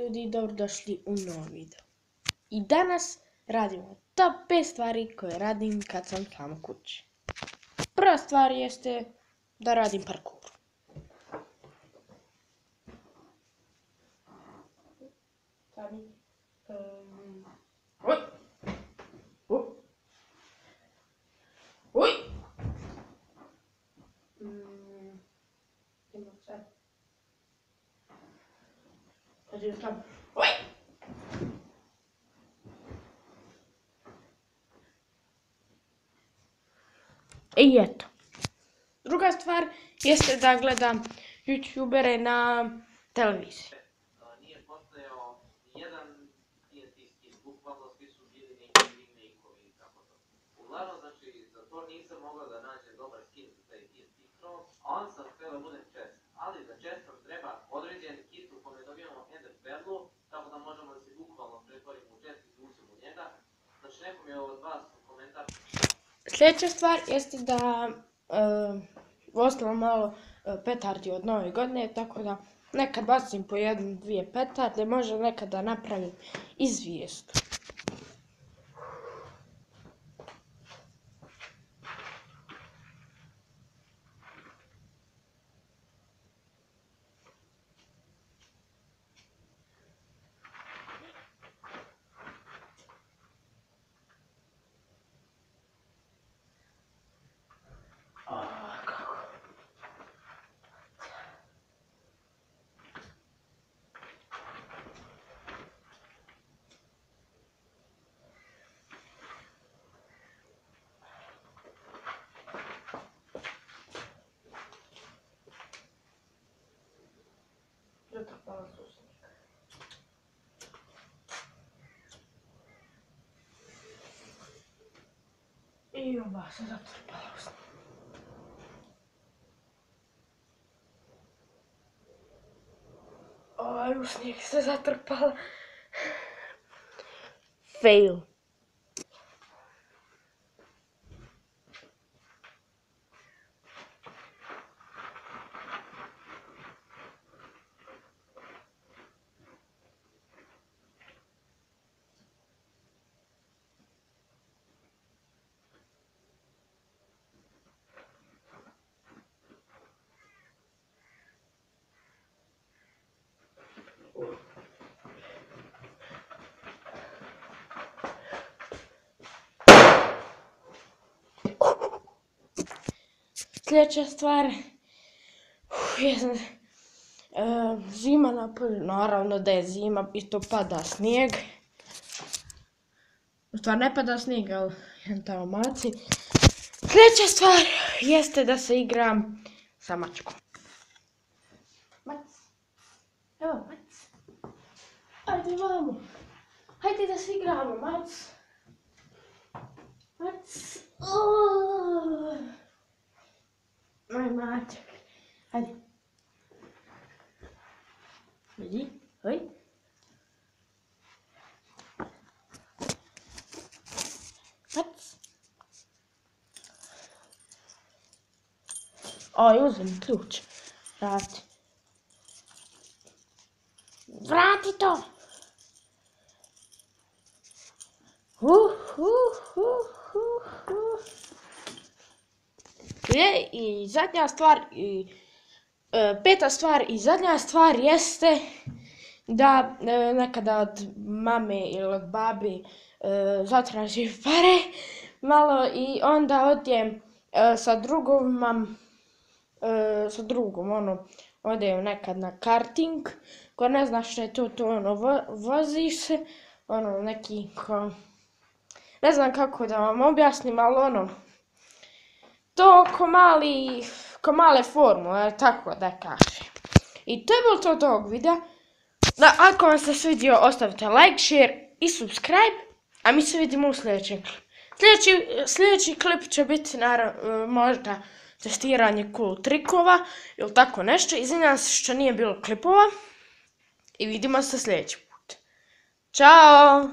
ljudi, dobrodošli u novi video. I danas radimo top 5 stvari koje radim kad sam sam kući. Prva stvar jeste da radim parkour. I eto. Druga stvar jeste da gledam youtubere na televiziji. Nije postojao jedan TNT, bukvalno svi su bili neki remakeovi i tako to. Uglavnom, znači, za to nisam mogao da nađem dobar skin za taj TNT Cross, a on sam htio da budem chest. Ali za chest nam treba određen kit u kome dobijamo ender perlu, tako da možemo da se bukvalno pretvorimo u chest i uđemo u njega. Znači, nekom je od vas komentar. Sljedeća stvar jeste da ostalo malo petardi od nove godine, tako da nekad bacim po 1-2 petarde, možda nekad da napravim i zvijezdu. Zatrpala susjednika. I ova se zatrpala usnika. Ovaj usnik se zatrpala. Fail. Sljedeća stvar je zima napolju, naravno da je zima i to pada snijeg. U stvari ne pada snijeg, ali jedan tamo maci. Sljedeća stvar jeste da se igram sa mačkom. Mac, evo Mac, ajde vamo, hajde da se igramo Mac. Mac, moj mačak, hajde. Vidi, hoj. Mac. Oj, uzem ključ. Vrati. Vrati to! I zadnja stvar, peta stvar i zadnja stvar jeste da nekada od mame ili od babi zatražim pare malo i onda odem sa drugom, odem nekad na karting, ko ne zna što je to, voziš se, neki ne znam kako da vam objasnim, ali to ko male formule, tako da kažem. I to je bilo to od ovog videa. Ako vam se svidio, ostavite like, share i subscribe, a mi se vidimo u sljedećem klipu. Sljedeći klip će biti možda testiranje cool trikova ili tako nešto. Izvinjavam se što nije bilo klipova i vidimo se sljedeći put. Ćao!